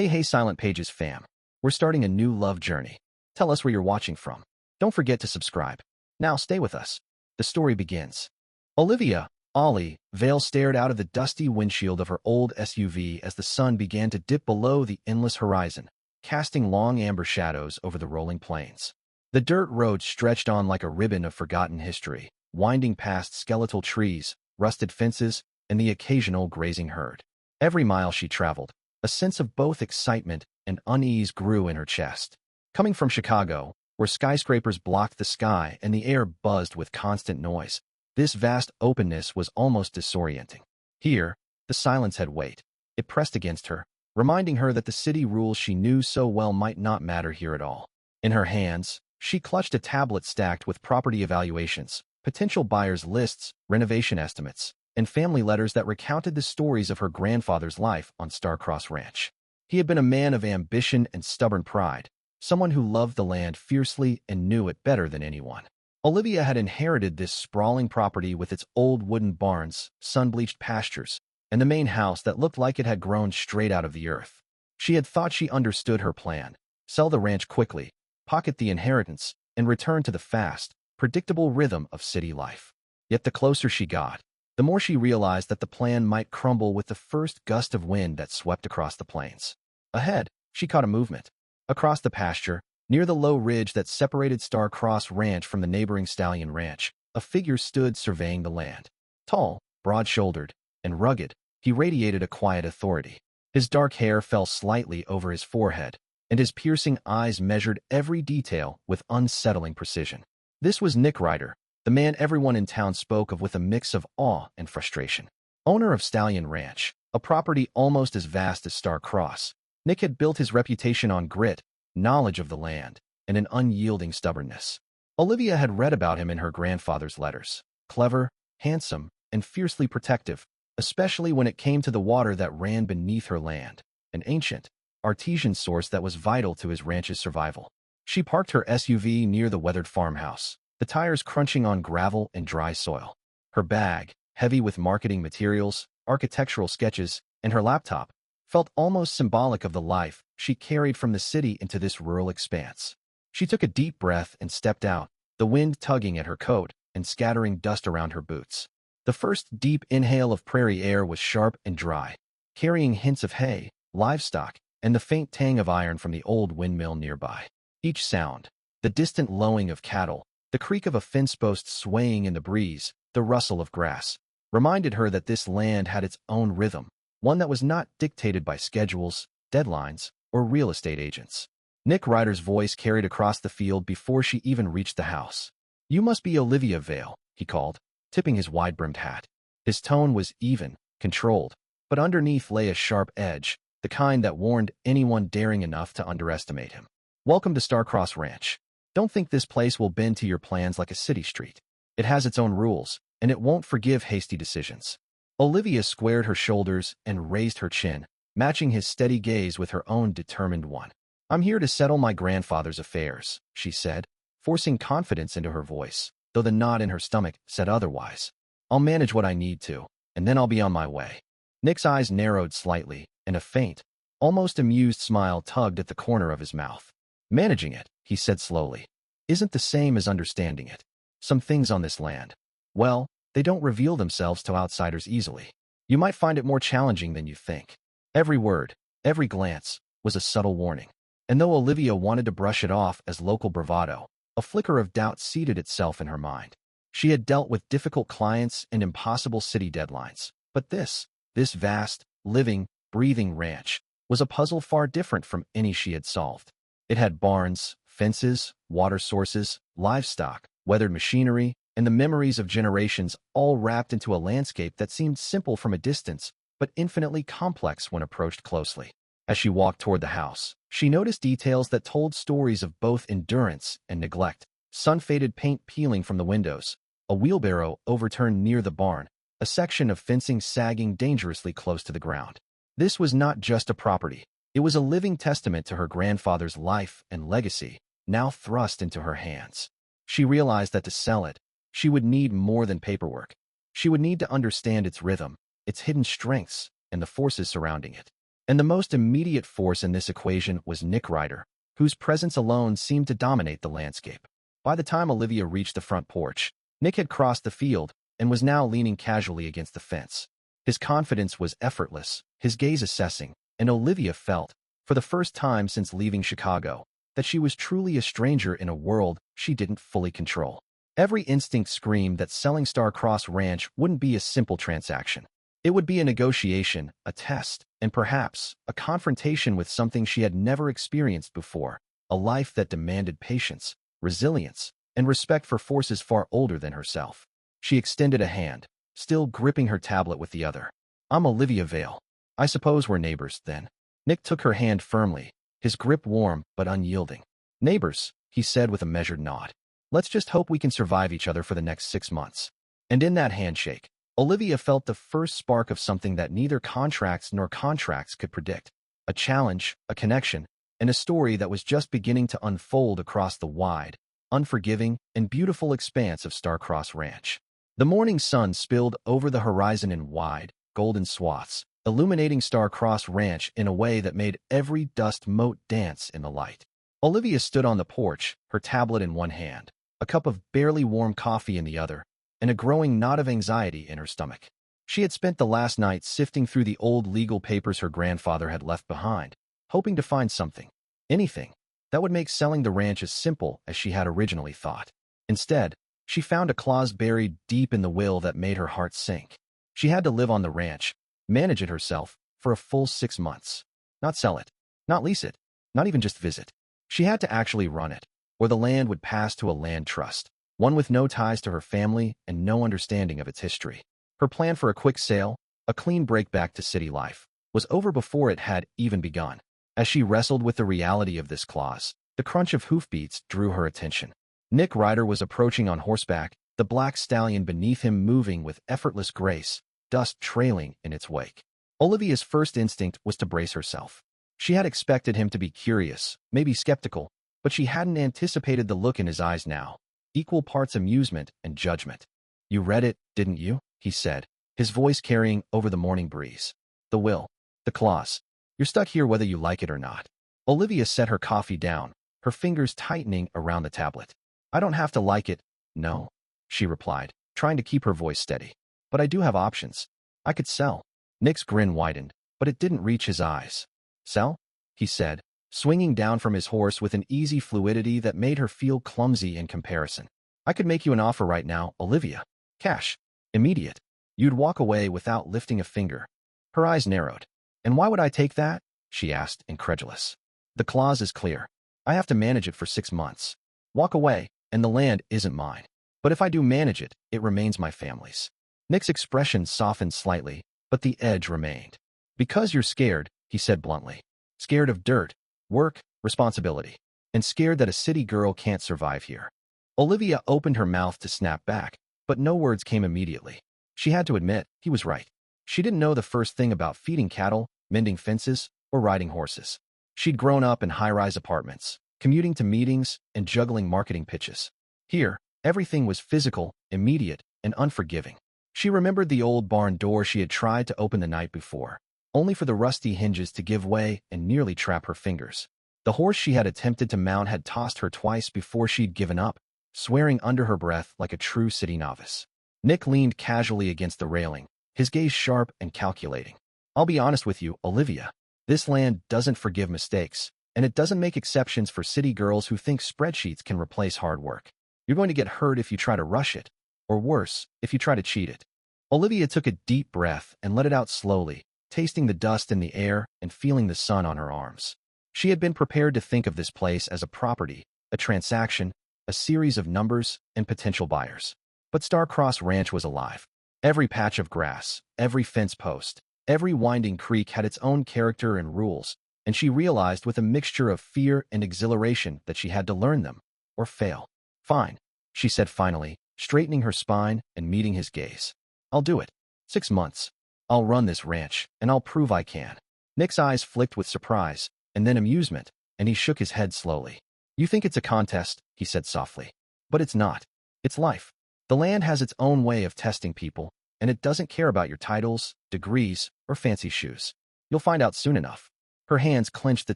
Hey, Silent Pages fam. We're starting a new love journey. Tell us where you're watching from. Don't forget to subscribe. Now stay with us. The story begins. Olivia, Ollie, Vale stared out of the dusty windshield of her old SUV as the sun began to dip below the endless horizon, casting long amber shadows over the rolling plains. The dirt road stretched on like a ribbon of forgotten history, winding past skeletal trees, rusted fences, and the occasional grazing herd. Every mile she traveled, a sense of both excitement and unease grew in her chest. Coming from Chicago, where skyscrapers blocked the sky and the air buzzed with constant noise, this vast openness was almost disorienting. Here, the silence had weight. It pressed against her, reminding her that the city rules she knew so well might not matter here at all. In her hands, she clutched a tablet stacked with property evaluations, potential buyers' lists, renovation estimates, and family letters that recounted the stories of her grandfather's life on Starcross Ranch. He had been a man of ambition and stubborn pride, someone who loved the land fiercely and knew it better than anyone. Olivia had inherited this sprawling property with its old wooden barns, sun-bleached pastures, and the main house that looked like it had grown straight out of the earth. She had thought she understood her plan: sell the ranch quickly, pocket the inheritance, and return to the fast, predictable rhythm of city life. Yet the closer she got, the more she realized that the plan might crumble with the first gust of wind that swept across the plains. Ahead, she caught a movement. Across the pasture, near the low ridge that separated Starcross Ranch from the neighboring Stallion Ranch, a figure stood surveying the land. Tall, broad-shouldered, and rugged, he radiated a quiet authority. His dark hair fell slightly over his forehead, and his piercing eyes measured every detail with unsettling precision. This was Nick Ryder, the man everyone in town spoke of with a mix of awe and frustration. Owner of Stallion Ranch, a property almost as vast as Starcross, Nick had built his reputation on grit, knowledge of the land, and an unyielding stubbornness. Olivia had read about him in her grandfather's letters. Clever, handsome, and fiercely protective, especially when it came to the water that ran beneath her land, an ancient, artesian source that was vital to his ranch's survival. She parked her SUV near the weathered farmhouse, the tires crunching on gravel and dry soil. Her bag, heavy with marketing materials, architectural sketches, and her laptop, felt almost symbolic of the life she carried from the city into this rural expanse. She took a deep breath and stepped out, the wind tugging at her coat and scattering dust around her boots. The first deep inhale of prairie air was sharp and dry, carrying hints of hay, livestock, and the faint tang of iron from the old windmill nearby. Each sound, the distant lowing of cattle, the creak of a fence post swaying in the breeze, the rustle of grass, reminded her that this land had its own rhythm, one that was not dictated by schedules, deadlines, or real estate agents. Nick Ryder's voice carried across the field before she even reached the house. "You must be Olivia Vale," he called, tipping his wide-brimmed hat. His tone was even, controlled, but underneath lay a sharp edge, the kind that warned anyone daring enough to underestimate him. "Welcome to Starcross Ranch. Don't think this place will bend to your plans like a city street. It has its own rules, and it won't forgive hasty decisions." Olivia squared her shoulders and raised her chin, matching his steady gaze with her own determined one. "I'm here to settle my grandfather's affairs," she said, forcing confidence into her voice, though the knot in her stomach said otherwise. "I'll manage what I need to, and then I'll be on my way." Nick's eyes narrowed slightly, and a faint, almost amused smile tugged at the corner of his mouth. "Managing it," he said slowly, "isn't the same as understanding it. Some things on this land, well, they don't reveal themselves to outsiders easily. You might find it more challenging than you think." Every word, every glance, was a subtle warning. And though Olivia wanted to brush it off as local bravado, a flicker of doubt seeded itself in her mind. She had dealt with difficult clients and impossible city deadlines, but this vast, living, breathing ranch was a puzzle far different from any she had solved. It had barns, fences, water sources, livestock, weathered machinery, and the memories of generations all wrapped into a landscape that seemed simple from a distance, but infinitely complex when approached closely. As she walked toward the house, she noticed details that told stories of both endurance and neglect. Sun-faded paint peeling from the windows, a wheelbarrow overturned near the barn, a section of fencing sagging dangerously close to the ground. This was not just a property. It was a living testament to her grandfather's life and legacy, now thrust into her hands. She realized that to sell it, she would need more than paperwork. She would need to understand its rhythm, its hidden strengths, and the forces surrounding it. And the most immediate force in this equation was Nick Ryder, whose presence alone seemed to dominate the landscape. By the time Olivia reached the front porch, Nick had crossed the field and was now leaning casually against the fence. His confidence was effortless, his gaze assessing, and Olivia felt, for the first time since leaving Chicago, that she was truly a stranger in a world she didn't fully control. Every instinct screamed that selling Star-Crossed Ranch wouldn't be a simple transaction. It would be a negotiation, a test, and perhaps a confrontation with something she had never experienced before, a life that demanded patience, resilience, and respect for forces far older than herself. She extended a hand, still gripping her tablet with the other. "I'm Olivia Vale. I suppose we're neighbors, then." Nick took her hand firmly, his grip warm but unyielding. "Neighbors," he said with a measured nod. "Let's just hope we can survive each other for the next 6 months." And in that handshake, Olivia felt the first spark of something that neither contracts nor contracts could predict. A challenge, a connection, and a story that was just beginning to unfold across the wide, unforgiving, and beautiful expanse of Star-Crossed Ranch. The morning sun spilled over the horizon in wide, golden swaths, illuminating Star-Crossed Ranch in a way that made every dust mote dance in the light. Olivia stood on the porch, her tablet in one hand, a cup of barely warm coffee in the other, and a growing knot of anxiety in her stomach. She had spent the last night sifting through the old legal papers her grandfather had left behind, hoping to find something, anything, that would make selling the ranch as simple as she had originally thought. Instead, she found a clause buried deep in the will that made her heart sink. She had to live on the ranch, manage it herself, for a full 6 months. Not sell it, not lease it, not even just visit. She had to actually run it, or the land would pass to a land trust, one with no ties to her family and no understanding of its history. Her plan for a quick sale, a clean break back to city life, was over before it had even begun. As she wrestled with the reality of this clause, the crunch of hoofbeats drew her attention. Nick Ryder was approaching on horseback, the black stallion beneath him moving with effortless grace, dust trailing in its wake. Olivia's first instinct was to brace herself. She had expected him to be curious, maybe skeptical, but she hadn't anticipated the look in his eyes now, equal parts amusement and judgment. "You read it, didn't you?" he said, his voice carrying over the morning breeze. "The will, the clause. You're stuck here whether you like it or not." Olivia set her coffee down, her fingers tightening around the tablet. "I don't have to like it, no," she replied, trying to keep her voice steady. "But I do have options. I could sell." Nick's grin widened, but it didn't reach his eyes. "Sell?" he said, swinging down from his horse with an easy fluidity that made her feel clumsy in comparison. "I could make you an offer right now, Olivia. Cash. Immediate. You'd walk away without lifting a finger." Her eyes narrowed. "And why would I take that?" she asked, incredulous. "The clause is clear. I have to manage it for 6 months. Walk away, and the land isn't mine. But if I do manage it, it remains my family's." Nick's expression softened slightly, but the edge remained. "Because you're scared," he said bluntly. "Scared of dirt, work, responsibility, and scared that a city girl can't survive here." Olivia opened her mouth to snap back, but no words came immediately. She had to admit, he was right. She didn't know the first thing about feeding cattle, mending fences, or riding horses. She'd grown up in high-rise apartments, commuting to meetings, and juggling marketing pitches. Here, everything was physical, immediate, and unforgiving. She remembered the old barn door she had tried to open the night before, only for the rusty hinges to give way and nearly trap her fingers. The horse she had attempted to mount had tossed her twice before she'd given up, swearing under her breath like a true city novice. Nick leaned casually against the railing, his gaze sharp and calculating. "I'll be honest with you, Olivia. This land doesn't forgive mistakes, and it doesn't make exceptions for city girls who think spreadsheets can replace hard work. You're going to get hurt if you try to rush it, or worse, if you try to cheat it." Olivia took a deep breath and let it out slowly, tasting the dust in the air and feeling the sun on her arms. She had been prepared to think of this place as a property, a transaction, a series of numbers, and potential buyers. But Star-Crossed Ranch was alive. Every patch of grass, every fence post, every winding creek had its own character and rules, and she realized with a mixture of fear and exhilaration that she had to learn them, or fail. "Fine," she said finally, straightening her spine and meeting his gaze. "I'll do it. 6 months. I'll run this ranch, and I'll prove I can." Nick's eyes flicked with surprise, and then amusement, and he shook his head slowly. "You think it's a contest," he said softly. "But it's not. It's life. The land has its own way of testing people, and it doesn't care about your titles, degrees, or fancy shoes. You'll find out soon enough. Her hands clenched the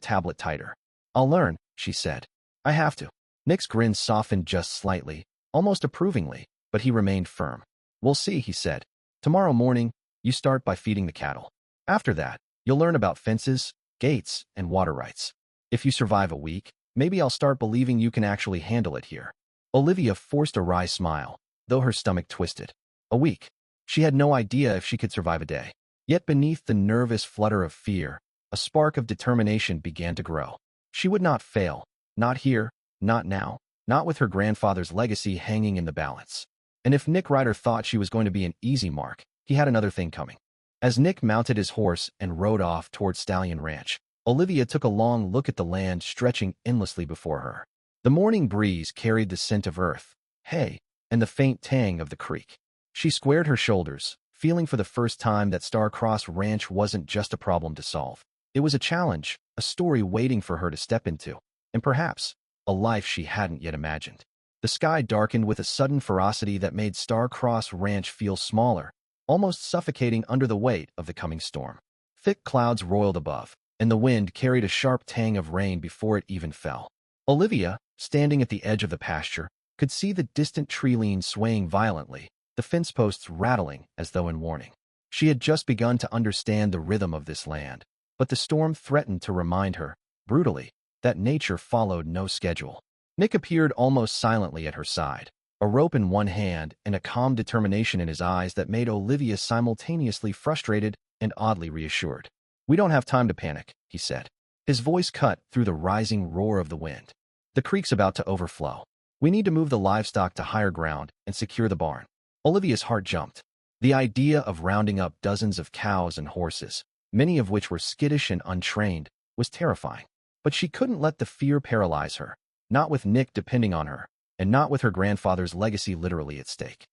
tablet tighter. I'll learn, she said. I have to. Nick's grin softened just slightly, almost approvingly, but he remained firm. We'll see, he said. Tomorrow morning, you start by feeding the cattle. After that, you'll learn about fences, gates, and water rights. If you survive a week, maybe I'll start believing you can actually handle it here. Olivia forced a wry smile, though her stomach twisted. A week. She had no idea if she could survive a day. Yet beneath the nervous flutter of fear, a spark of determination began to grow. She would not fail. Not here, not now, not with her grandfather's legacy hanging in the balance. And if Nick Ryder thought she was going to be an easy mark, he had another thing coming. As Nick mounted his horse and rode off toward Stallion Ranch, Olivia took a long look at the land stretching endlessly before her. The morning breeze carried the scent of earth, hay, and the faint tang of the creek. She squared her shoulders, feeling for the first time that Starcross Ranch wasn't just a problem to solve. It was a challenge, a story waiting for her to step into, and perhaps a life she hadn't yet imagined. The sky darkened with a sudden ferocity that made Starcross Ranch feel smaller, almost suffocating under the weight of the coming storm. Thick clouds roiled above, and the wind carried a sharp tang of rain before it even fell. Olivia, standing at the edge of the pasture, could see the distant tree limbs swaying violently, the fence posts rattling as though in warning. She had just begun to understand the rhythm of this land, but the storm threatened to remind her, brutally, that nature followed no schedule. Nick appeared almost silently at her side, a rope in one hand and a calm determination in his eyes that made Olivia simultaneously frustrated and oddly reassured. We don't have time to panic, he said. His voice cut through the rising roar of the wind. The creek's about to overflow. We need to move the livestock to higher ground and secure the barn. Olivia's heart jumped. The idea of rounding up dozens of cows and horses, many of which were skittish and untrained, was terrifying. But she couldn't let the fear paralyze her, not with Nick depending on her, and not with her grandfather's legacy literally at stake.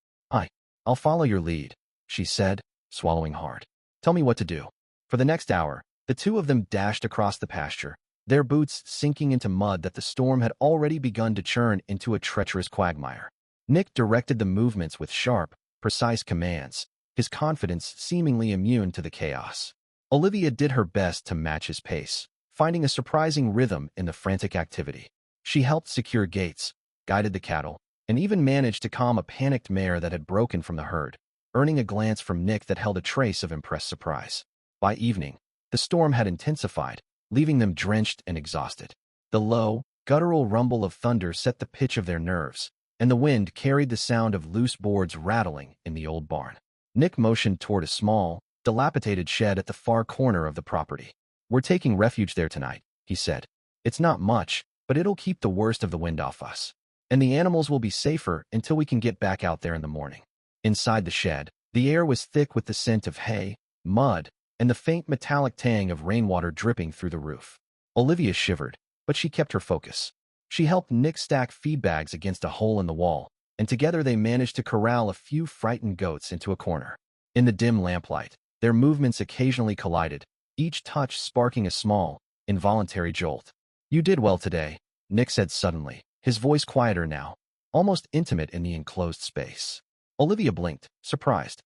I'll follow your lead, she said, swallowing hard. Tell me what to do. For the next hour, the two of them dashed across the pasture, their boots sinking into mud that the storm had already begun to churn into a treacherous quagmire. Nick directed the movements with sharp, precise commands, his confidence seemingly immune to the chaos. Olivia did her best to match his pace, finding a surprising rhythm in the frantic activity. She helped secure gates, guided the cattle, and even managed to calm a panicked mare that had broken from the herd, earning a glance from Nick that held a trace of impressed surprise. By evening, the storm had intensified, leaving them drenched and exhausted. The low, guttural rumble of thunder set the pitch of their nerves, and the wind carried the sound of loose boards rattling in the old barn. Nick motioned toward a small, dilapidated shed at the far corner of the property. We're taking refuge there tonight, he said. It's not much, but it'll keep the worst of the wind off us. And the animals will be safer until we can get back out there in the morning. Inside the shed, the air was thick with the scent of hay, mud, and the faint metallic tang of rainwater dripping through the roof. Olivia shivered, but she kept her focus. She helped Nick stack feed bags against a hole in the wall, and together they managed to corral a few frightened goats into a corner. In the dim lamplight, their movements occasionally collided, each touch sparking a small, involuntary jolt. You did well today, Nick said suddenly, his voice quieter now, almost intimate in the enclosed space. Olivia blinked, surprised.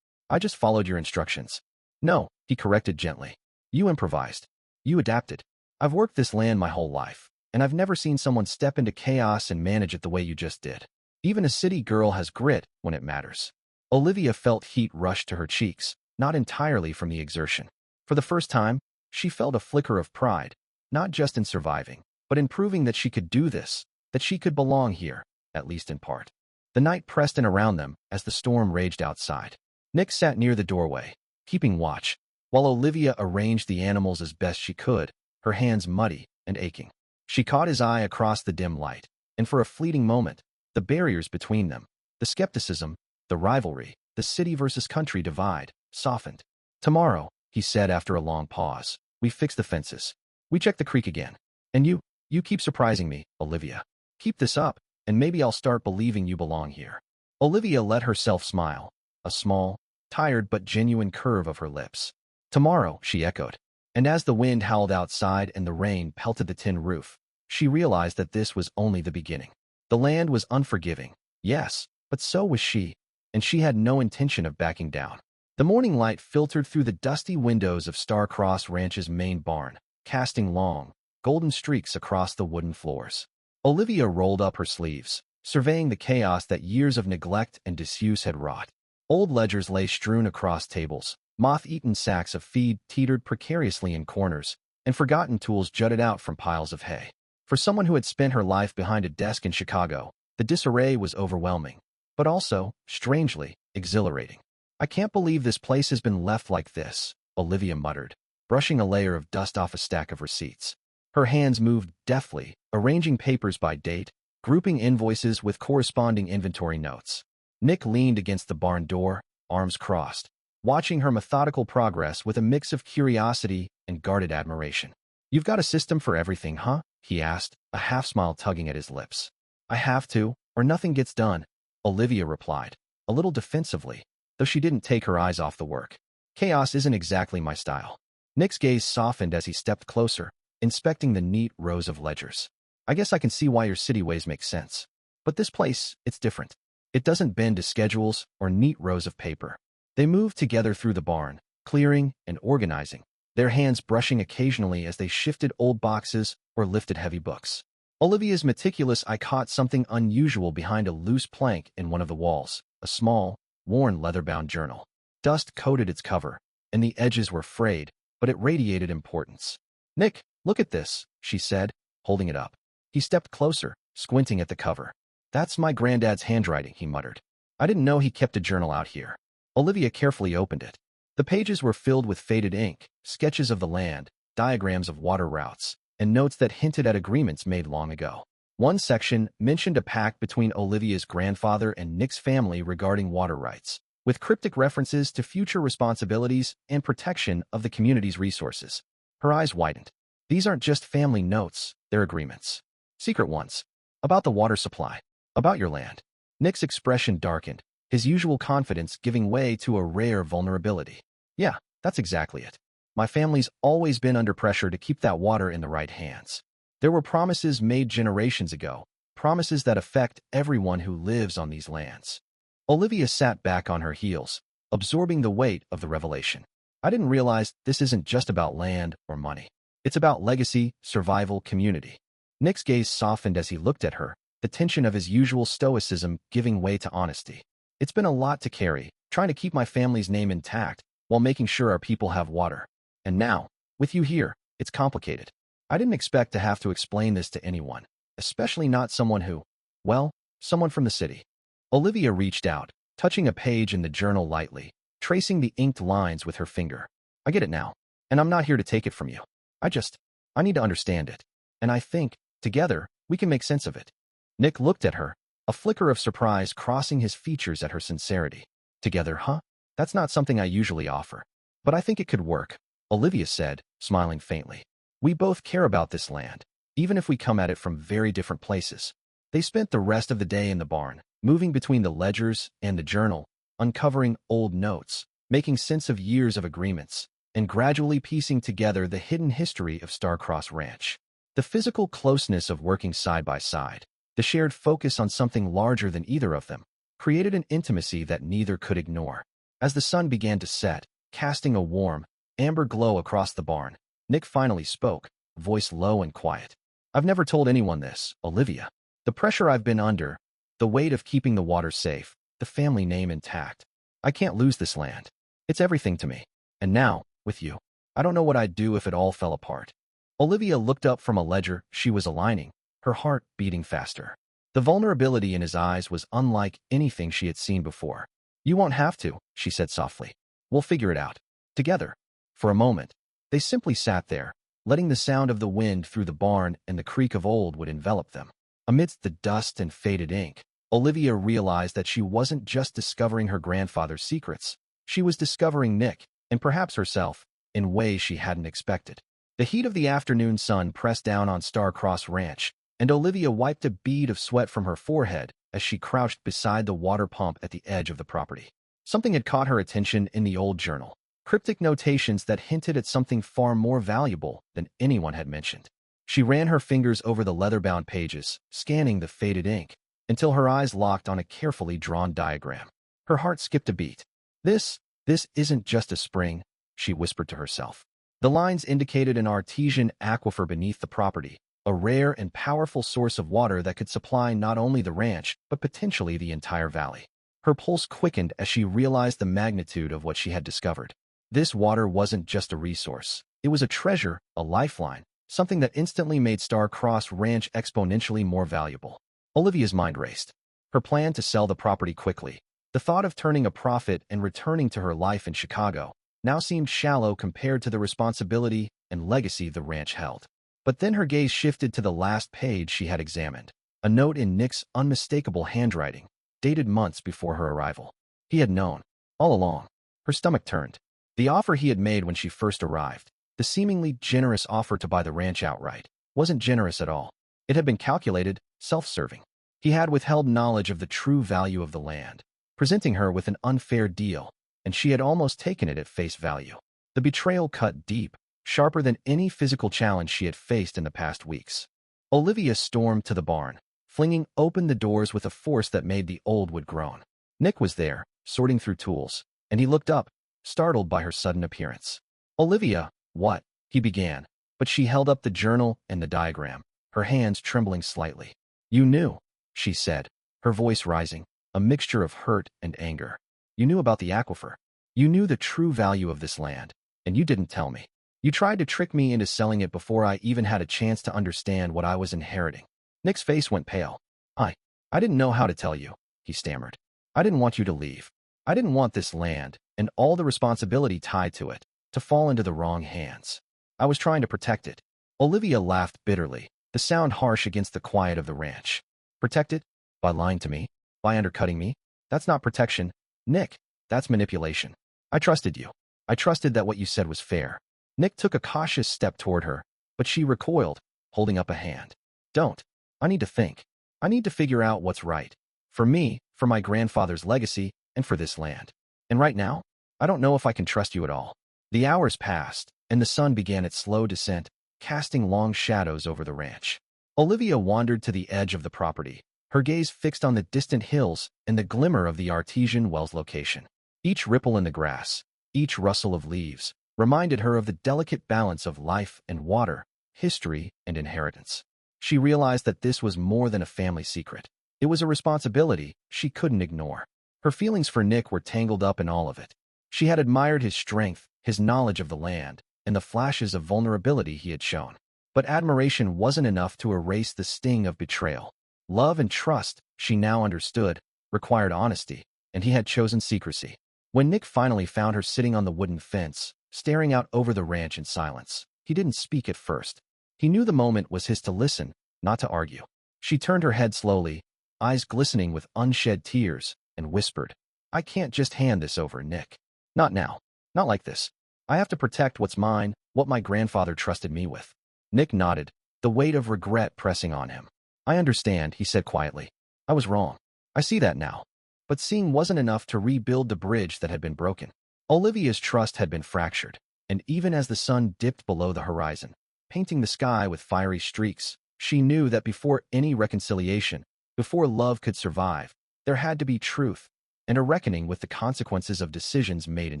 I just followed your instructions. No, he corrected gently. You improvised. You adapted. I've worked this land my whole life, and I've never seen someone step into chaos and manage it the way you just did. Even a city girl has grit when it matters. Olivia felt heat rush to her cheeks, not entirely from the exertion. For the first time, she felt a flicker of pride, not just in surviving, but in proving that she could do this, that she could belong here, at least in part. The night pressed in around them as the storm raged outside. Nick sat near the doorway, keeping watch, while Olivia arranged the animals as best she could, her hands muddy and aching. She caught his eye across the dim light, and for a fleeting moment, the barriers between them, the skepticism, the rivalry, the city versus country divide, softened. Tomorrow, he said after a long pause, we fix the fences. We check the creek again. And you keep surprising me, Olivia. Keep this up, and maybe I'll start believing you belong here. Olivia let herself smile, a small, tired but genuine curve of her lips. Tomorrow, she echoed. And as the wind howled outside and the rain pelted the tin roof, she realized that this was only the beginning. The land was unforgiving, yes, but so was she, and she had no intention of backing down. The morning light filtered through the dusty windows of Star-Crossed Ranch's main barn, casting long, golden streaks across the wooden floors. Olivia rolled up her sleeves, surveying the chaos that years of neglect and disuse had wrought. Old ledgers lay strewn across tables, moth-eaten sacks of feed teetered precariously in corners, and forgotten tools jutted out from piles of hay. For someone who had spent her life behind a desk in Chicago, the disarray was overwhelming, but also, strangely, exhilarating. "I can't believe this place has been left like this," Olivia muttered, brushing a layer of dust off a stack of receipts. Her hands moved deftly, arranging papers by date, grouping invoices with corresponding inventory notes. Nick leaned against the barn door, arms crossed, watching her methodical progress with a mix of curiosity and guarded admiration. "You've got a system for everything, huh?" he asked, a half-smile tugging at his lips. "I have to, or nothing gets done," Olivia replied, a little defensively, though she didn't take her eyes off the work. "Chaos isn't exactly my style." Nick's gaze softened as he stepped closer, inspecting the neat rows of ledgers. "I guess I can see why your city ways make sense. But this place, it's different. It doesn't bend to schedules or neat rows of paper." They moved together through the barn, clearing and organizing, their hands brushing occasionally as they shifted old boxes or lifted heavy books. Olivia's meticulous eye caught something unusual behind a loose plank in one of the walls, a small, worn leather-bound journal. Dust coated its cover, and the edges were frayed, but it radiated importance. "Nick, look at this," she said, holding it up. He stepped closer, squinting at the cover. "That's my granddad's handwriting," he muttered. "I didn't know he kept a journal out here." Olivia carefully opened it. The pages were filled with faded ink, sketches of the land, diagrams of water routes, and notes that hinted at agreements made long ago. One section mentioned a pact between Olivia's grandfather and Nick's family regarding water rights, with cryptic references to future responsibilities and protection of the community's resources. Her eyes widened. These aren't just family notes, they're agreements. Secret ones. About the water supply. About your land. Nick's expression darkened, his usual confidence giving way to a rare vulnerability. "Yeah, that's exactly it. My family's always been under pressure to keep that water in the right hands. There were promises made generations ago, promises that affect everyone who lives on these lands." Olivia sat back on her heels, absorbing the weight of the revelation. "I didn't realize this isn't just about land or money. It's about legacy, survival, community." Nick's gaze softened as he looked at her, the tension of his usual stoicism giving way to honesty. "It's been a lot to carry, trying to keep my family's name intact while making sure our people have water. And now, with you here, it's complicated. I didn't expect to have to explain this to anyone, especially not someone who, well, someone from the city." Olivia reached out, touching a page in the journal lightly, tracing the inked lines with her finger. "I get it now, and I'm not here to take it from you. I need to understand it. And I think, together, we can make sense of it." Nick looked at her, a flicker of surprise crossing his features at her sincerity. "Together, huh? That's not something I usually offer. But I think it could work," Olivia said, smiling faintly. "We both care about this land, even if we come at it from very different places." They spent the rest of the day in the barn, moving between the ledgers and the journal, uncovering old notes, making sense of years of agreements, and gradually piecing together the hidden history of Star-Crossed Ranch. The physical closeness of working side by side, the shared focus on something larger than either of them, created an intimacy that neither could ignore. As the sun began to set, casting a warm, amber glow across the barn, Nick finally spoke, voice low and quiet. "I've never told anyone this, Olivia. The pressure I've been under, the weight of keeping the water safe, the family name intact. I can't lose this land. It's everything to me. And now, with you, I don't know what I'd do if it all fell apart." Olivia looked up from a ledger she was aligning, her heart beating faster. The vulnerability in his eyes was unlike anything she had seen before. "You won't have to," she said softly. "We'll figure it out. Together." For a moment, they simply sat there, letting the sound of the wind through the barn and the creak of old wood envelop them. Amidst the dust and faded ink, Olivia realized that she wasn't just discovering her grandfather's secrets. She was discovering Nick, and perhaps herself, in ways she hadn't expected. The heat of the afternoon sun pressed down on Star-Crossed Ranch, and Olivia wiped a bead of sweat from her forehead as she crouched beside the water pump at the edge of the property. Something had caught her attention in the old journal, cryptic notations that hinted at something far more valuable than anyone had mentioned. She ran her fingers over the leather-bound pages, scanning the faded ink, until her eyes locked on a carefully drawn diagram. Her heart skipped a beat. This This isn't just a spring, she whispered to herself. The lines indicated an artesian aquifer beneath the property, a rare and powerful source of water that could supply not only the ranch, but potentially the entire valley. Her pulse quickened as she realized the magnitude of what she had discovered. This water wasn't just a resource. It was a treasure, a lifeline, something that instantly made Star-Crossed Ranch exponentially more valuable. Olivia's mind raced. Her plan to sell the property quickly, the thought of turning a profit and returning to her life in Chicago, now seemed shallow compared to the responsibility and legacy the ranch held. But then her gaze shifted to the last page she had examined, a note in Nick's unmistakable handwriting, dated months before her arrival. He had known, all along. Her stomach turned. The offer he had made when she first arrived, the seemingly generous offer to buy the ranch outright, wasn't generous at all. It had been calculated, self-serving. He had withheld knowledge of the true value of the land, presenting her with an unfair deal, and she had almost taken it at face value. The betrayal cut deep, sharper than any physical challenge she had faced in the past weeks. Olivia stormed to the barn, flinging open the doors with a force that made the old wood groan. Nick was there, sorting through tools, and he looked up, startled by her sudden appearance. "Olivia, what?" he began, but she held up the journal and the diagram, her hands trembling slightly. "You knew," she said, her voice rising, a mixture of hurt and anger. "You knew about the aquifer. You knew the true value of this land, and you didn't tell me. You tried to trick me into selling it before I even had a chance to understand what I was inheriting." Nick's face went pale. I didn't know how to tell you," he stammered. "I didn't want you to leave. I didn't want this land, and all the responsibility tied to it, to fall into the wrong hands. I was trying to protect it." Olivia laughed bitterly, the sound harsh against the quiet of the ranch. "Protect it? By lying to me? By undercutting me? That's not protection, Nick. That's manipulation. I trusted you. I trusted that what you said was fair." Nick took a cautious step toward her, but she recoiled, holding up a hand. "Don't. I need to think. I need to figure out what's right. For me, for my grandfather's legacy, and for this land. And right now, I don't know if I can trust you at all." The hours passed, and the sun began its slow descent, casting long shadows over the ranch. Olivia wandered to the edge of the property, her gaze fixed on the distant hills and the glimmer of the artesian well's location. Each ripple in the grass, each rustle of leaves, reminded her of the delicate balance of life and water, history and inheritance. She realized that this was more than a family secret. It was a responsibility she couldn't ignore. Her feelings for Nick were tangled up in all of it. She had admired his strength, his knowledge of the land, and the flashes of vulnerability he had shown. But admiration wasn't enough to erase the sting of betrayal. Love and trust, she now understood, required honesty, and he had chosen secrecy. When Nick finally found her sitting on the wooden fence, staring out over the ranch in silence, he didn't speak at first. He knew the moment was his to listen, not to argue. She turned her head slowly, eyes glistening with unshed tears, and whispered, "I can't just hand this over, Nick. Not now. Not like this. I have to protect what's mine, what my grandfather trusted me with." Nick nodded, the weight of regret pressing on him. "I understand," he said quietly. "I was wrong. I see that now." But seeing wasn't enough to rebuild the bridge that had been broken. Olivia's trust had been fractured, and even as the sun dipped below the horizon, painting the sky with fiery streaks, she knew that before any reconciliation, before love could survive, there had to be truth, and a reckoning with the consequences of decisions made in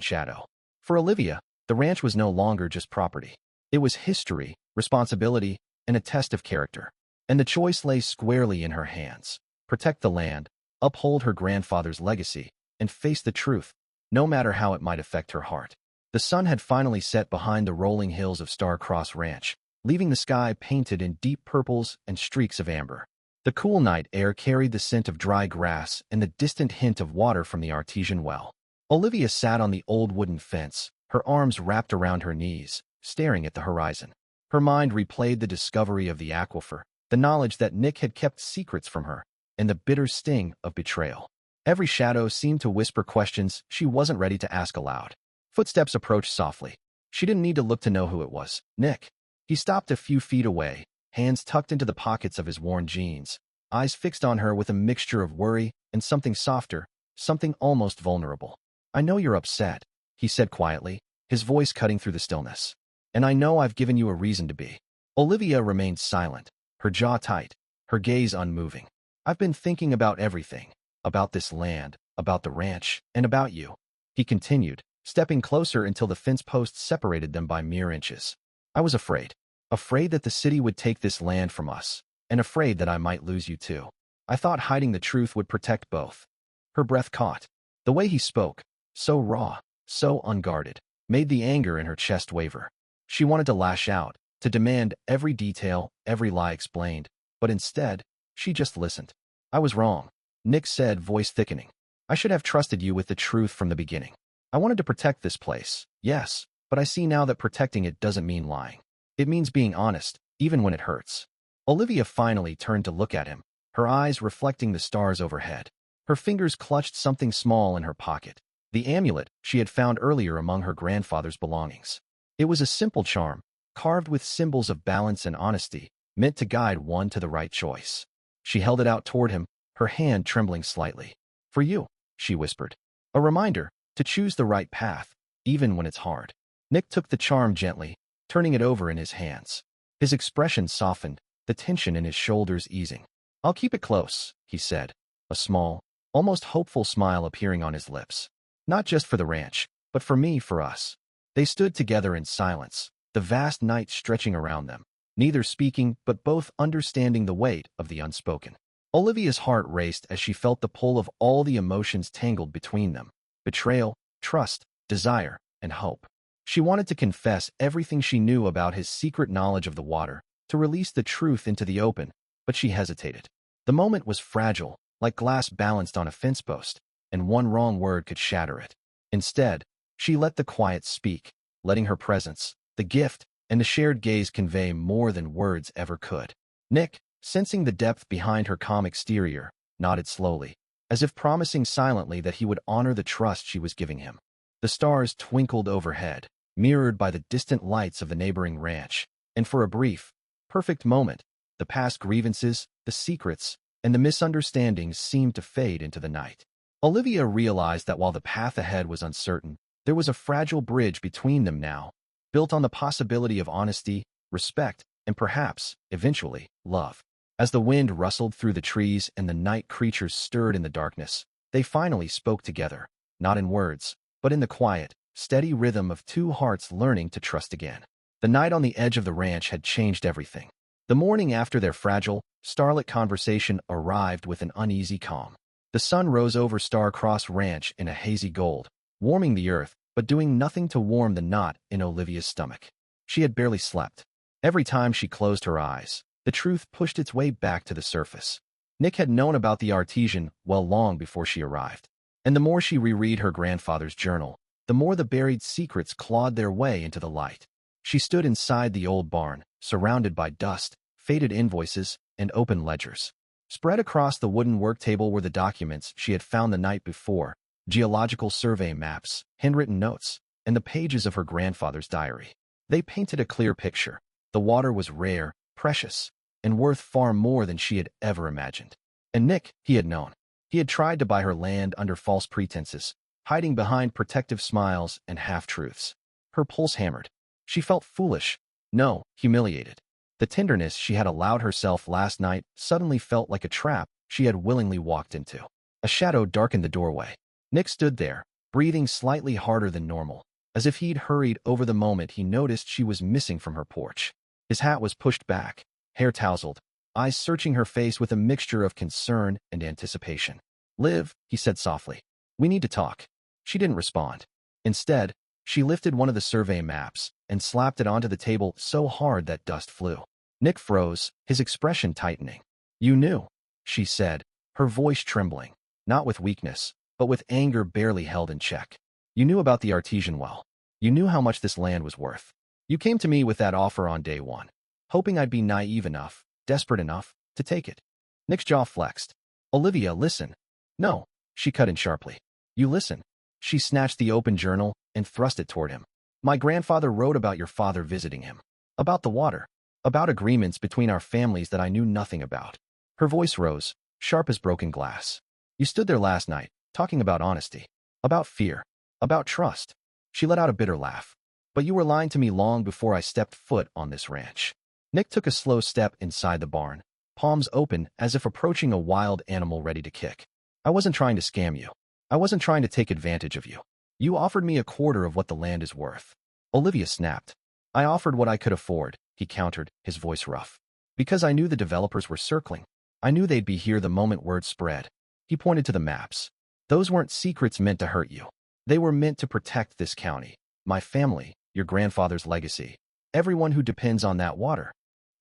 shadow. For Olivia, the ranch was no longer just property. It was history, responsibility, and a test of character. And the choice lay squarely in her hands. Protect the land, uphold her grandfather's legacy, and face the truth, no matter how it might affect her heart. The sun had finally set behind the rolling hills of Star-Crossed Ranch, leaving the sky painted in deep purples and streaks of amber. The cool night air carried the scent of dry grass and the distant hint of water from the artesian well. Olivia sat on the old wooden fence, her arms wrapped around her knees, staring at the horizon. Her mind replayed the discovery of the aquifer, the knowledge that Nick had kept secrets from her, and the bitter sting of betrayal. Every shadow seemed to whisper questions she wasn't ready to ask aloud. Footsteps approached softly. She didn't need to look to know who it was. Nick. He stopped a few feet away, hands tucked into the pockets of his worn jeans, eyes fixed on her with a mixture of worry and something softer, something almost vulnerable. "I know you're upset," he said quietly, his voice cutting through the stillness. "And I know I've given you a reason to be." Olivia remained silent, her jaw tight, her gaze unmoving. "I've been thinking about everything, about this land, about the ranch, and about you," he continued, stepping closer until the fence posts separated them by mere inches. I was afraid. Afraid that the city would take this land from us, and afraid that I might lose you too. I thought hiding the truth would protect both. Her breath caught. The way he spoke, so raw, so unguarded, made the anger in her chest waver. She wanted to lash out, to demand every detail, every lie explained, but instead, she just listened. I was wrong, Nick said, voice thickening. I should have trusted you with the truth from the beginning. I wanted to protect this place, yes, but I see now that protecting it doesn't mean lying. It means being honest, even when it hurts. Olivia finally turned to look at him, her eyes reflecting the stars overhead. Her fingers clutched something small in her pocket, the amulet she had found earlier among her grandfather's belongings. It was a simple charm, carved with symbols of balance and honesty, meant to guide one to the right choice. She held it out toward him, her hand trembling slightly. For you, she whispered. A reminder to choose the right path, even when it's hard. Nick took the charm gently, turning it over in his hands. His expression softened, the tension in his shoulders easing. I'll keep it close, he said, a small, almost hopeful smile appearing on his lips. Not just for the ranch, but for me, for us. They stood together in silence, the vast night stretching around them, neither speaking but both understanding the weight of the unspoken. Olivia's heart raced as she felt the pull of all the emotions tangled between them: betrayal, trust, desire, and hope. She wanted to confess everything she knew about his secret knowledge of the water, to release the truth into the open, but she hesitated. The moment was fragile, like glass balanced on a fence post, and one wrong word could shatter it. Instead, she let the quiet speak, letting her presence, the gift, and the shared gaze convey more than words ever could. Nick, sensing the depth behind her calm exterior, nodded slowly, as if promising silently that he would honor the trust she was giving him. The stars twinkled overhead, mirrored by the distant lights of the neighboring ranch, and for a brief, perfect moment, the past grievances, the secrets, and the misunderstandings seemed to fade into the night. Olivia realized that while the path ahead was uncertain, there was a fragile bridge between them now, built on the possibility of honesty, respect, and perhaps, eventually, love. As the wind rustled through the trees and the night creatures stirred in the darkness, they finally spoke together, not in words, but in the quiet, steady rhythm of two hearts learning to trust again. The night on the edge of the ranch had changed everything. The morning after their fragile, starlit conversation arrived with an uneasy calm. The sun rose over Star-Crossed Ranch in a hazy gold, warming the earth, but doing nothing to warm the knot in Olivia's stomach. She had barely slept. Every time she closed her eyes, the truth pushed its way back to the surface. Nick had known about the artesian well long before she arrived, and the more she reread her grandfather's journal, the more the buried secrets clawed their way into the light. She stood inside the old barn, surrounded by dust, faded invoices, and open ledgers. Spread across the wooden work table were the documents she had found the night before: geological survey maps, handwritten notes, and the pages of her grandfather's diary. They painted a clear picture. The water was rare, precious, and worth far more than she had ever imagined. And Nick, he had known. He had tried to buy her land under false pretenses, hiding behind protective smiles and half-truths. Her pulse hammered. She felt foolish, no, humiliated. The tenderness she had allowed herself last night suddenly felt like a trap she had willingly walked into. A shadow darkened the doorway. Nick stood there, breathing slightly harder than normal, as if he'd hurried over the moment he noticed she was missing from her porch. His hat was pushed back, hair tousled, eyes searching her face with a mixture of concern and anticipation. "Liv," he said softly, "we need to talk." She didn't respond. Instead, she lifted one of the survey maps and slapped it onto the table so hard that dust flew. Nick froze, his expression tightening. "You knew," she said, her voice trembling, not with weakness, but with anger barely held in check. "You knew about the artesian well. You knew how much this land was worth. You came to me with that offer on day one, hoping I'd be naive enough, desperate enough, to take it." Nick's jaw flexed. "Olivia, listen." "No," she cut in sharply. "You listen." She snatched the open journal and thrust it toward him. "My grandfather wrote about your father visiting him. About the water. About agreements between our families that I knew nothing about." Her voice rose, sharp as broken glass. "You stood there last night, talking about honesty. About fear. About trust." She let out a bitter laugh. "But you were lying to me long before I stepped foot on this ranch." Nick took a slow step inside the barn, palms open as if approaching a wild animal ready to kick. "I wasn't trying to scam you. I wasn't trying to take advantage of you. You offered me a quarter of what the land is worth. Olivia snapped. I offered what I could afford, he countered, his voice rough. Because I knew the developers were circling. I knew they'd be here the moment word spread. He pointed to the maps. Those weren't secrets meant to hurt you. They were meant to protect this county, my family, your grandfather's legacy, everyone who depends on that water.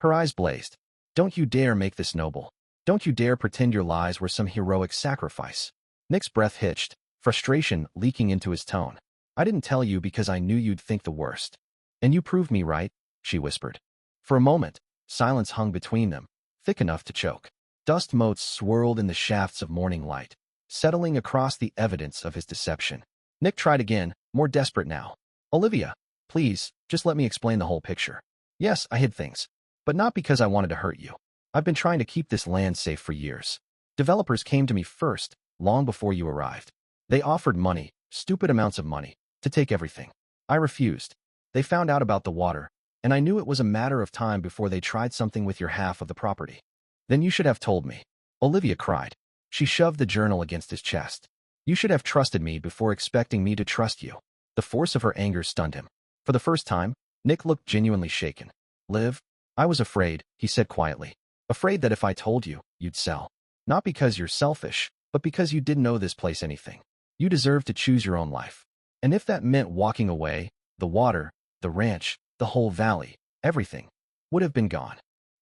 Her eyes blazed. Don't you dare make this noble. Don't you dare pretend your lies were some heroic sacrifice. Nick's breath hitched, frustration leaking into his tone. I didn't tell you because I knew you'd think the worst. And you proved me right, she whispered. For a moment, silence hung between them, thick enough to choke. Dust motes swirled in the shafts of morning light, settling across the evidence of his deception. Nick tried again, more desperate now. Olivia, please, just let me explain the whole picture. Yes, I hid things, but not because I wanted to hurt you. I've been trying to keep this land safe for years. Developers came to me first, long before you arrived. They offered money, stupid amounts of money, to take everything. I refused. They found out about the water, and I knew it was a matter of time before they tried something with your half of the property. Then you should have told me. Olivia cried. She shoved the journal against his chest. You should have trusted me before expecting me to trust you. The force of her anger stunned him. For the first time, Nick looked genuinely shaken. Liv, I was afraid, he said quietly. Afraid that if I told you, you'd sell. Not because you're selfish, but because you didn't owe this place anything. You deserve to choose your own life. And if that meant walking away, the water, the ranch, the whole valley, everything, would have been gone.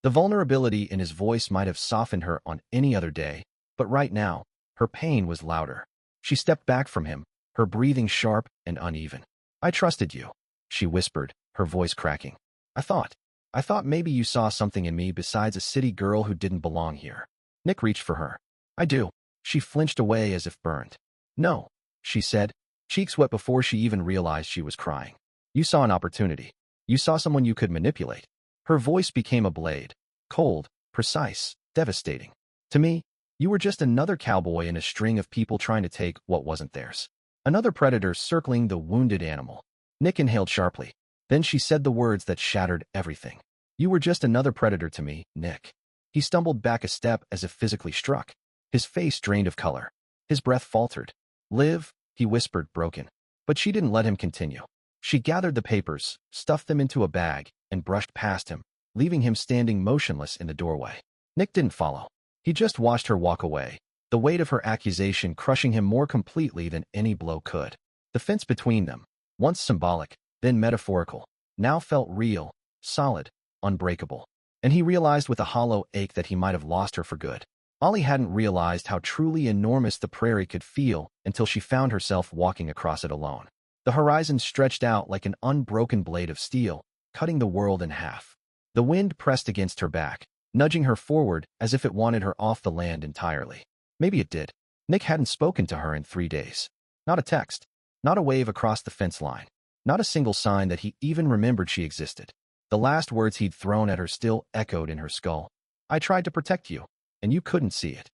The vulnerability in his voice might have softened her on any other day, but right now, her pain was louder. She stepped back from him, her breathing sharp and uneven. I trusted you, she whispered, her voice cracking. I thought maybe you saw something in me besides a city girl who didn't belong here. Nick reached for her. I do. She flinched away as if burned. No, she said, cheeks wet before she even realized she was crying. You saw an opportunity. You saw someone you could manipulate. Her voice became a blade, cold, precise, devastating. To me, you were just another cowboy in a string of people trying to take what wasn't theirs. Another predator circling the wounded animal. Nick inhaled sharply. Then she said the words that shattered everything. You were just another predator to me, Nick. He stumbled back a step as if physically struck. His face drained of color. His breath faltered. Liv, he whispered, broken. But she didn't let him continue. She gathered the papers, stuffed them into a bag, and brushed past him, leaving him standing motionless in the doorway. Nick didn't follow. He just watched her walk away, the weight of her accusation crushing him more completely than any blow could. The fence between them, once symbolic, then metaphorical, now felt real, solid, unbreakable. And he realized with a hollow ache that he might have lost her for good. Ollie hadn't realized how truly enormous the prairie could feel until she found herself walking across it alone. The horizon stretched out like an unbroken blade of steel, cutting the world in half. The wind pressed against her back, nudging her forward as if it wanted her off the land entirely. Maybe it did. Nick hadn't spoken to her in 3 days. Not a text. Not a wave across the fence line. Not a single sign that he even remembered she existed. The last words he'd thrown at her still echoed in her skull. I tried to protect you, and you couldn't see it.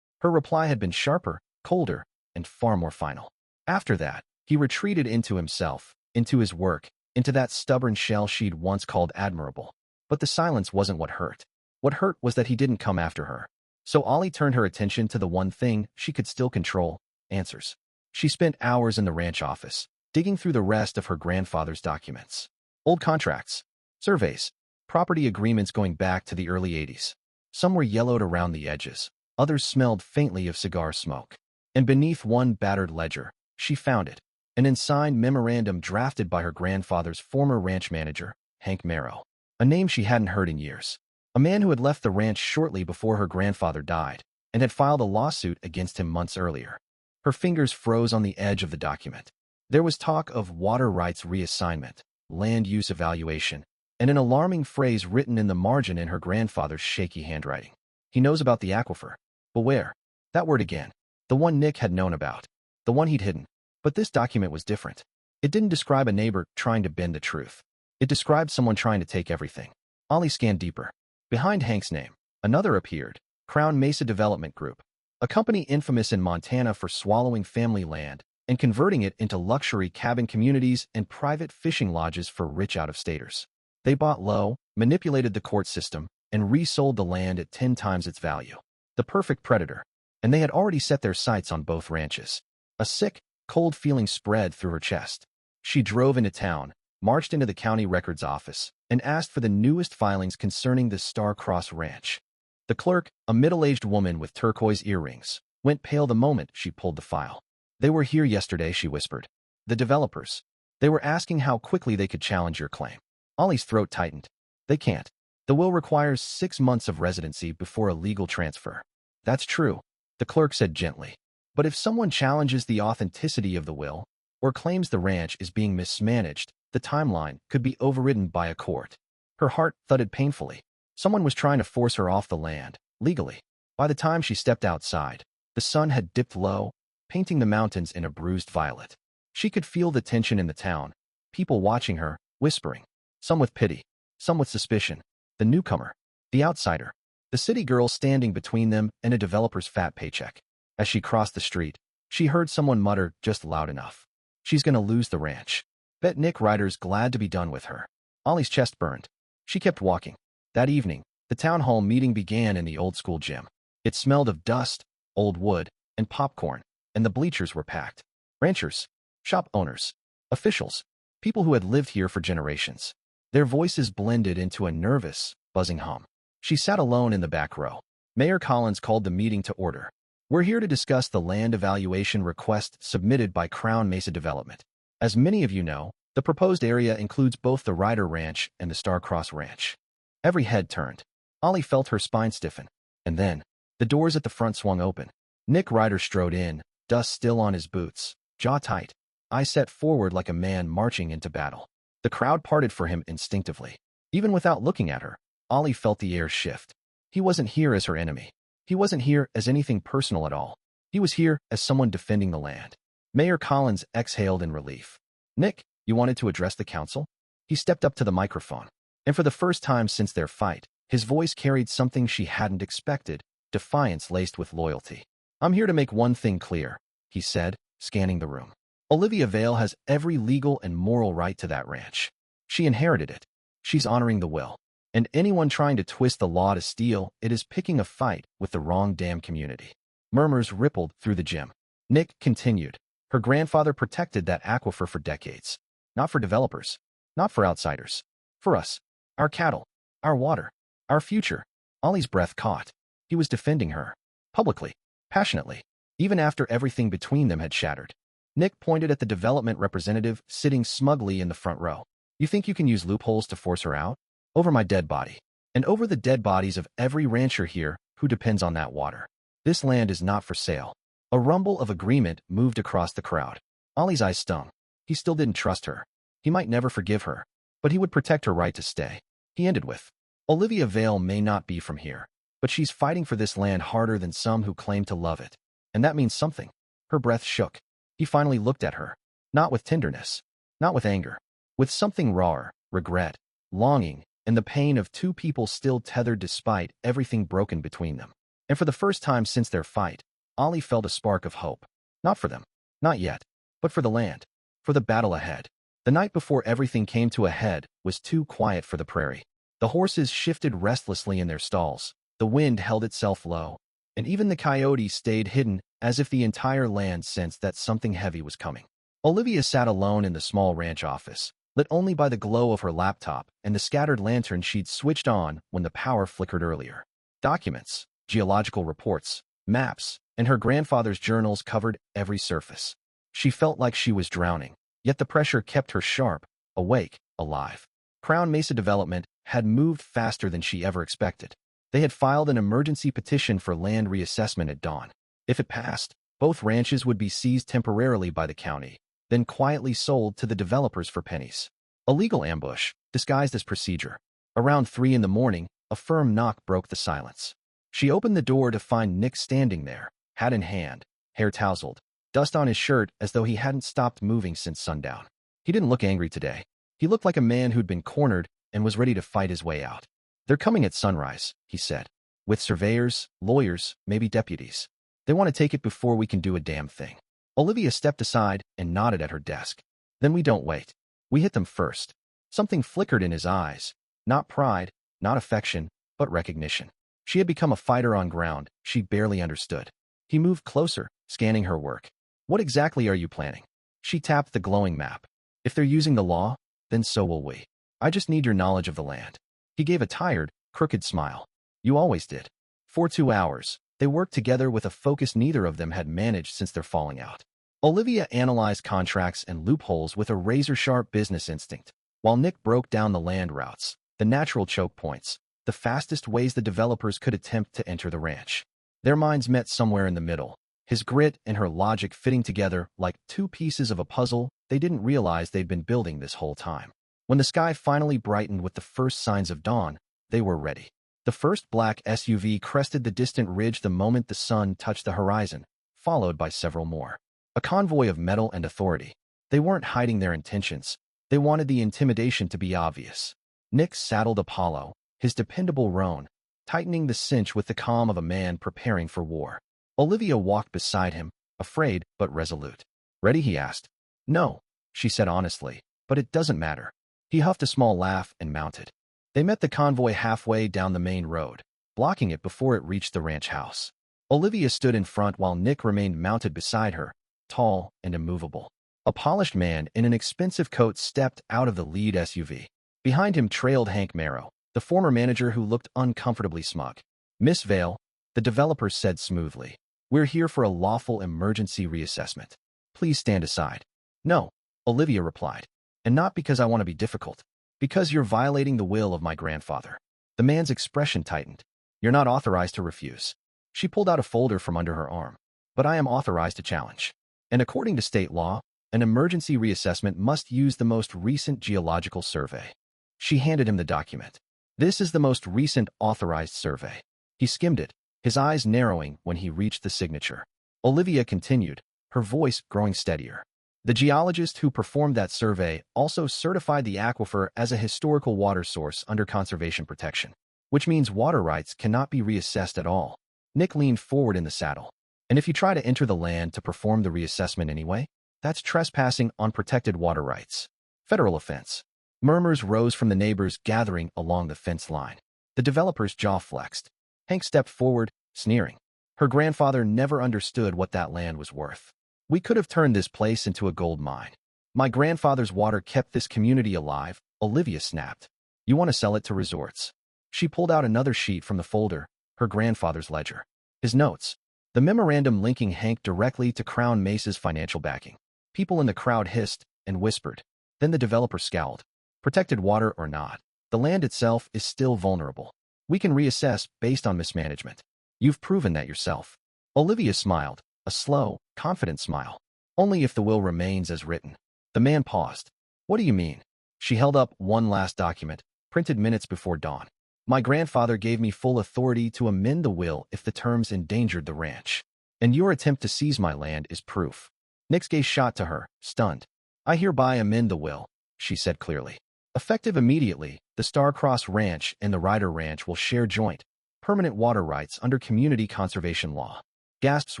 Her reply had been sharper, colder, and far more final. After that, he retreated into himself, into his work, into that stubborn shell she'd once called admirable. But the silence wasn't what hurt. What hurt was that he didn't come after her. So Ollie turned her attention to the one thing she could still control, answers. She spent hours in the ranch office, digging through the rest of her grandfather's documents. Old contracts, surveys, property agreements going back to the early 80s. Some were yellowed around the edges. Others smelled faintly of cigar smoke. And beneath one battered ledger, she found it. An unsigned memorandum drafted by her grandfather's former ranch manager, Hank Merrow. A name she hadn't heard in years. A man who had left the ranch shortly before her grandfather died and had filed a lawsuit against him months earlier. Her fingers froze on the edge of the document. There was talk of water rights reassignment, land use evaluation, and an alarming phrase written in the margin in her grandfather's shaky handwriting. He knows about the aquifer. Beware. That word again. The one Nick had known about. The one he'd hidden. But this document was different. It didn't describe a neighbor trying to bend the truth. It described someone trying to take everything. Ollie scanned deeper. Behind Hank's name, another appeared, Crown Mesa Development Group, a company infamous in Montana for swallowing family land and converting it into luxury cabin communities and private fishing lodges for rich out-of-staters. They bought low, manipulated the court system, and resold the land at 10 times its value. The perfect predator. And they had already set their sights on both ranches. A sick, Cold feeling spread through her chest. She drove into town, marched into the county records office, and asked for the newest filings concerning the Star-Crossed Ranch. The clerk, a middle-aged woman with turquoise earrings, went pale the moment she pulled the file. "They were here yesterday," she whispered. "The developers. They were asking how quickly they could challenge your claim." Ollie's throat tightened. "They can't. The will requires 6 months of residency before a legal transfer." "That's true," the clerk said gently. "But if someone challenges the authenticity of the will, or claims the ranch is being mismanaged, the timeline could be overridden by a court." Her heart thudded painfully. Someone was trying to force her off the land, legally. By the time she stepped outside, the sun had dipped low, painting the mountains in a bruised violet. She could feel the tension in the town, people watching her, whispering, some with pity, some with suspicion. The newcomer, the outsider, the city girl standing between them and a developer's fat paycheck. As she crossed the street, she heard someone mutter just loud enough, "She's gonna lose the ranch. Bet Nick Ryder's glad to be done with her." Ollie's chest burned. She kept walking. That evening, the town hall meeting began in the old school gym. It smelled of dust, old wood, and popcorn, and the bleachers were packed. Ranchers, shop owners, officials, people who had lived here for generations. Their voices blended into a nervous, buzzing hum. She sat alone in the back row. Mayor Collins called the meeting to order. "We're here to discuss the land evaluation request submitted by Crown Mesa Development. As many of you know, the proposed area includes both the Ryder Ranch and the Star-Crossed Ranch." Every head turned. Ollie felt her spine stiffen. And then, the doors at the front swung open. Nick Ryder strode in, dust still on his boots, jaw tight, eyes set forward like a man marching into battle. The crowd parted for him instinctively. Even without looking at her, Ollie felt the air shift. He wasn't here as her enemy. He wasn't here as anything personal at all. He was here as someone defending the land. Mayor Collins exhaled in relief. "Nick, you wanted to address the council?" He stepped up to the microphone. And for the first time since their fight, his voice carried something she hadn't expected, defiance laced with loyalty. "I'm here to make one thing clear," he said, scanning the room. "Olivia Vale has every legal and moral right to that ranch. She inherited it. She's honoring the will. And anyone trying to twist the law to steal it is picking a fight with the wrong damn community." Murmurs rippled through the gym. Nick continued. "Her grandfather protected that aquifer for decades. Not for developers. Not for outsiders. For us. Our cattle. Our water. Our future." Ollie's breath caught. He was defending her. Publicly. Passionately. Even after everything between them had shattered. Nick pointed at the development representative sitting smugly in the front row. "You think you can use loopholes to force her out? Over my dead body. And over the dead bodies of every rancher here who depends on that water. This land is not for sale." A rumble of agreement moved across the crowd. Ollie's eyes stung. He still didn't trust her. He might never forgive her, but he would protect her right to stay. He ended with, "Olivia Vale may not be from here, but she's fighting for this land harder than some who claim to love it. And that means something." Her breath shook. He finally looked at her. Not with tenderness. Not with anger. With something rawer, regret, longing, and the pain of two people still tethered despite everything broken between them. And for the first time since their fight, Ollie felt a spark of hope. Not for them. Not yet. But for the land. For the battle ahead. The night before everything came to a head was too quiet for the prairie. The horses shifted restlessly in their stalls. The wind held itself low. And even the coyotes stayed hidden, as if the entire land sensed that something heavy was coming. Olivia sat alone in the small ranch office, lit only by the glow of her laptop and the scattered lanterns she'd switched on when the power flickered earlier. Documents, geological reports, maps, and her grandfather's journals covered every surface. She felt like she was drowning, yet the pressure kept her sharp, awake, alive. Crown Mesa Development had moved faster than she ever expected. They had filed an emergency petition for land reassessment at dawn. If it passed, both ranches would be seized temporarily by the county, then quietly sold to the developers for pennies. A legal ambush, disguised as procedure. Around 3 in the morning, a firm knock broke the silence. She opened the door to find Nick standing there, hat in hand, hair tousled, dust on his shirt as though he hadn't stopped moving since sundown. He didn't look angry today. He looked like a man who'd been cornered and was ready to fight his way out. "They're coming at sunrise," he said. "With surveyors, lawyers, maybe deputies. They want to take it before we can do a damn thing." Olivia stepped aside and nodded at her desk. "Then we don't wait. We hit them first." Something flickered in his eyes. Not pride, not affection, but recognition. She had become a fighter on ground she barely understood. He moved closer, scanning her work. What exactly are you planning? She tapped the glowing map. If they're using the law, then so will we. I just need your knowledge of the land. He gave a tired, crooked smile. You always did. For 2 hours, they worked together with a focus neither of them had managed since their falling out. Olivia analyzed contracts and loopholes with a razor-sharp business instinct, while Nick broke down the land routes, the natural choke points, the fastest ways the developers could attempt to enter the ranch. Their minds met somewhere in the middle, his grit and her logic fitting together like two pieces of a puzzle they didn't realize they'd been building this whole time. When the sky finally brightened with the first signs of dawn, they were ready. The first black SUV crested the distant ridge the moment the sun touched the horizon, followed by several more. A convoy of metal and authority. They weren't hiding their intentions. They wanted the intimidation to be obvious. Nick saddled Apollo, his dependable roan, tightening the cinch with the calm of a man preparing for war. Olivia walked beside him, afraid but resolute. Ready? He asked. No, she said honestly, but it doesn't matter. He huffed a small laugh and mounted. They met the convoy halfway down the main road, blocking it before it reached the ranch house. Olivia stood in front while Nick remained mounted beside her, tall and immovable. A polished man in an expensive coat stepped out of the lead SUV. Behind him trailed Hank Marrow, the former manager who looked uncomfortably smug. Miss Vale, the developer said smoothly, we're here for a lawful emergency reassessment. Please stand aside. No, Olivia replied. And not because I want to be difficult. Because you're violating the will of my grandfather. The man's expression tightened. You're not authorized to refuse. She pulled out a folder from under her arm. But I am authorized to challenge. And according to state law, an emergency reassessment must use the most recent geological survey. She handed him the document. This is the most recent authorized survey. He skimmed it, his eyes narrowing when he reached the signature. Olivia continued, her voice growing steadier. The geologist who performed that survey also certified the aquifer as a historical water source under conservation protection, which means water rights cannot be reassessed at all. Nick leaned forward in the saddle. And if you try to enter the land to perform the reassessment anyway, that's trespassing on protected water rights. Federal offense. Murmurs rose from the neighbors gathering along the fence line. The developer's jaw flexed. Hank stepped forward, sneering. Her grandfather never understood what that land was worth. We could have turned this place into a gold mine. My grandfather's water kept this community alive, Olivia snapped. You want to sell it to resorts. She pulled out another sheet from the folder, her grandfather's ledger. His notes. The memorandum linking Hank directly to Crown Mesa's financial backing. People in the crowd hissed and whispered. Then the developer scowled. Protected water or not, the land itself is still vulnerable. We can reassess based on mismanagement. You've proven that yourself. Olivia smiled, a slow, confident smile. Only if the will remains as written. The man paused. What do you mean? She held up one last document, printed minutes before dawn. My grandfather gave me full authority to amend the will if the terms endangered the ranch. And your attempt to seize my land is proof. Nick's gaze shot to her, stunned. I hereby amend the will, she said clearly. Effective immediately, the Starcross Ranch and the Ryder Ranch will share joint, permanent water rights under community conservation law. Gasps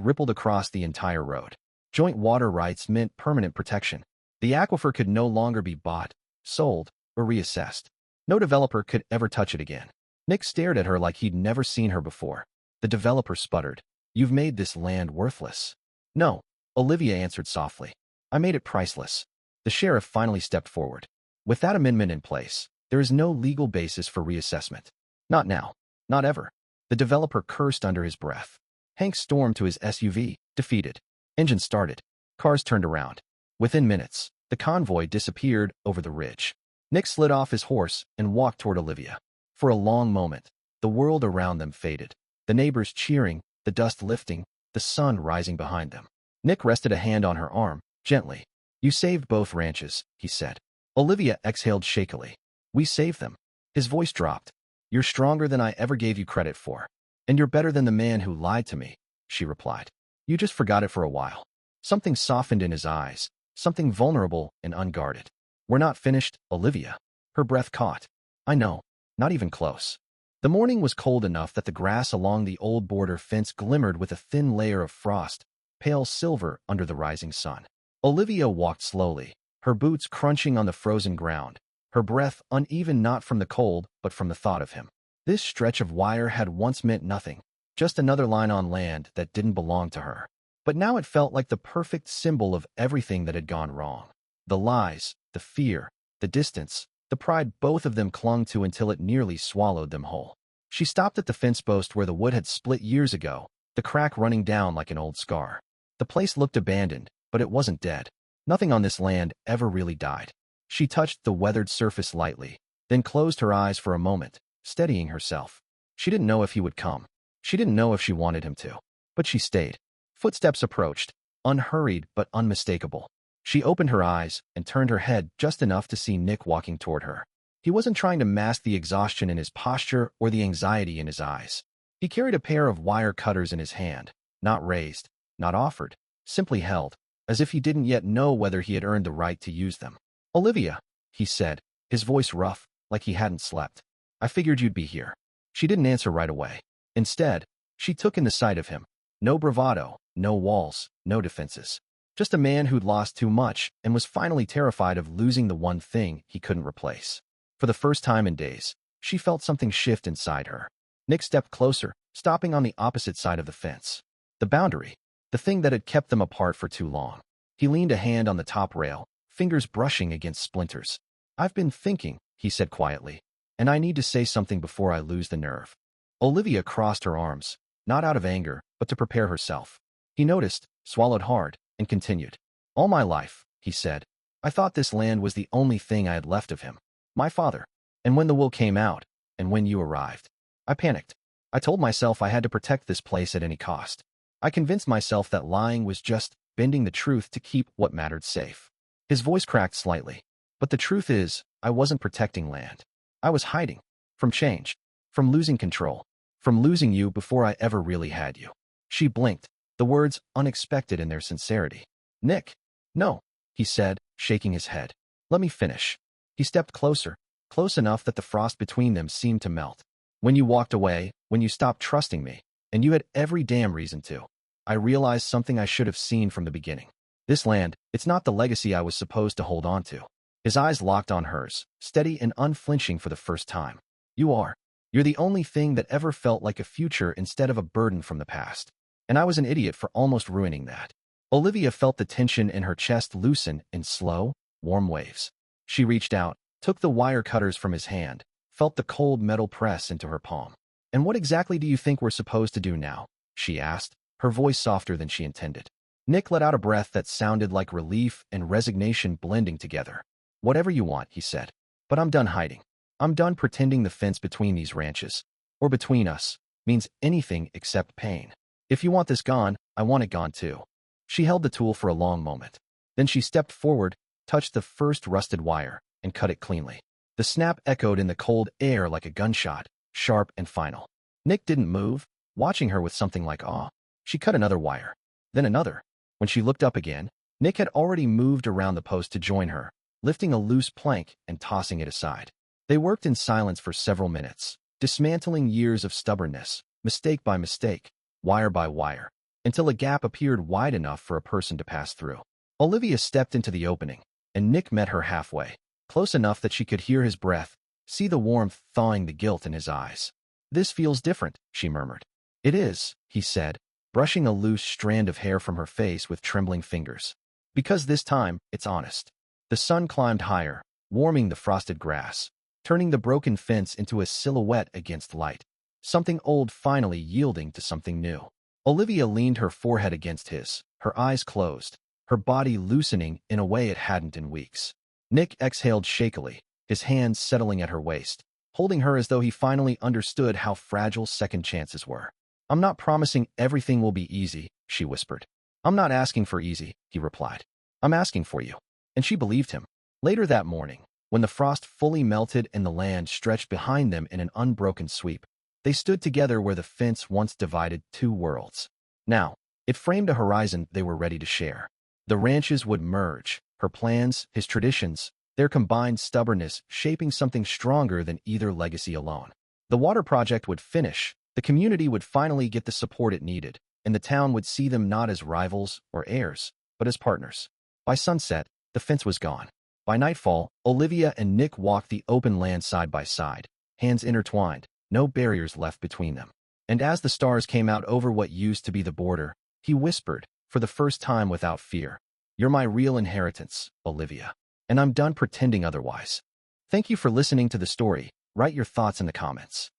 rippled across the entire road. Joint water rights meant permanent protection. The aquifer could no longer be bought, sold, or reassessed. No developer could ever touch it again. Nick stared at her like he'd never seen her before. The developer sputtered. You've made this land worthless. No, Olivia answered softly. I made it priceless. The sheriff finally stepped forward. With that amendment in place, there is no legal basis for reassessment. Not now. Not ever. The developer cursed under his breath. Hank stormed to his SUV, defeated. Engine started. Cars turned around. Within minutes, the convoy disappeared over the ridge. Nick slid off his horse and walked toward Olivia. For a long moment, the world around them faded. The neighbors cheering, the dust lifting, the sun rising behind them. Nick rested a hand on her arm, gently. You saved both ranches, he said. Olivia exhaled shakily. We saved them. His voice dropped. You're stronger than I ever gave you credit for. And you're better than the man who lied to me, she replied. You just forgot it for a while. Something softened in his eyes, something vulnerable and unguarded. We're not finished, Olivia. Her breath caught. I know. Not even close. The morning was cold enough that the grass along the old border fence glimmered with a thin layer of frost, pale silver under the rising sun. Olivia walked slowly, her boots crunching on the frozen ground, her breath uneven not from the cold but from the thought of him. This stretch of wire had once meant nothing, just another line on land that didn't belong to her. But now it felt like the perfect symbol of everything that had gone wrong. The lies, the fear, the distance, the pride both of them clung to until it nearly swallowed them whole. She stopped at the fence post where the wood had split years ago, the crack running down like an old scar. The place looked abandoned, but it wasn't dead. Nothing on this land ever really died. She touched the weathered surface lightly, then closed her eyes for a moment, steadying herself. She didn't know if he would come. She didn't know if she wanted him to. But she stayed. Footsteps approached, unhurried but unmistakable. She opened her eyes and turned her head just enough to see Nick walking toward her. He wasn't trying to mask the exhaustion in his posture or the anxiety in his eyes. He carried a pair of wire cutters in his hand, not raised, not offered, simply held, as if he didn't yet know whether he had earned the right to use them. "Olivia," he said, his voice rough, like he hadn't slept. "I figured you'd be here." She didn't answer right away. Instead, she took in the sight of him. No bravado, no walls, no defenses. Just a man who'd lost too much and was finally terrified of losing the one thing he couldn't replace. For the first time in days, she felt something shift inside her. Nick stepped closer, stopping on the opposite side of the fence. The boundary, the thing that had kept them apart for too long. He leaned a hand on the top rail, fingers brushing against splinters. "I've been thinking," he said quietly, "and I need to say something before I lose the nerve." Olivia crossed her arms, not out of anger, but to prepare herself. He noticed, swallowed hard, and continued. "All my life," he said, "I thought this land was the only thing I had left of him. My father. And when the wool came out, and when you arrived, I panicked. I told myself I had to protect this place at any cost. I convinced myself that lying was just bending the truth to keep what mattered safe." His voice cracked slightly. "But the truth is, I wasn't protecting land. I was hiding. From change. From losing control. From losing you before I ever really had you." She blinked, the words unexpected in their sincerity. "Nick." "No," he said, shaking his head. "Let me finish." He stepped closer, close enough that the frost between them seemed to melt. "When you walked away, when you stopped trusting me, and you had every damn reason to, I realized something I should have seen from the beginning. This land, it's not the legacy I was supposed to hold on to." His eyes locked on hers, steady and unflinching for the first time. "You are. You're the only thing that ever felt like a future instead of a burden from the past. And I was an idiot for almost ruining that." Olivia felt the tension in her chest loosen in slow, warm waves. She reached out, took the wire cutters from his hand, felt the cold metal press into her palm. "And what exactly do you think we're supposed to do now?" she asked, her voice softer than she intended. Nick let out a breath that sounded like relief and resignation blending together. "Whatever you want," he said. "But I'm done hiding. I'm done pretending the fence between these ranches, or between us, means anything except pain. If you want this gone, I want it gone too." She held the tool for a long moment. Then she stepped forward, touched the first rusted wire, and cut it cleanly. The snap echoed in the cold air like a gunshot, sharp and final. Nick didn't move, watching her with something like awe. She cut another wire, then another. When she looked up again, Nick had already moved around the post to join her, lifting a loose plank and tossing it aside. They worked in silence for several minutes, dismantling years of stubbornness, mistake by mistake, wire by wire, until a gap appeared wide enough for a person to pass through. Olivia stepped into the opening, and Nick met her halfway, close enough that she could hear his breath, see the warmth thawing the guilt in his eyes. "This feels different," she murmured. "It is," he said, brushing a loose strand of hair from her face with trembling fingers. "Because this time, it's honest." The sun climbed higher, warming the frosted grass, turning the broken fence into a silhouette against light. Something old finally yielding to something new. Olivia leaned her forehead against his, her eyes closed, her body loosening in a way it hadn't in weeks. Nick exhaled shakily, his hands settling at her waist, holding her as though he finally understood how fragile second chances were. "I'm not promising everything will be easy," she whispered. "I'm not asking for easy," he replied. "I'm asking for you." And she believed him. Later that morning, when the frost fully melted and the land stretched behind them in an unbroken sweep, they stood together where the fence once divided two worlds. Now, it framed a horizon they were ready to share. The ranches would merge, her plans, his traditions, their combined stubbornness shaping something stronger than either legacy alone. The water project would finish, the community would finally get the support it needed, and the town would see them not as rivals or heirs, but as partners. By sunset, the fence was gone. By nightfall, Olivia and Nick walked the open land side by side, hands intertwined, no barriers left between them. And as the stars came out over what used to be the border, he whispered, for the first time without fear. You're my real inheritance, Olivia. And I'm done pretending otherwise. Thank you for listening to the story. Write your thoughts in the comments.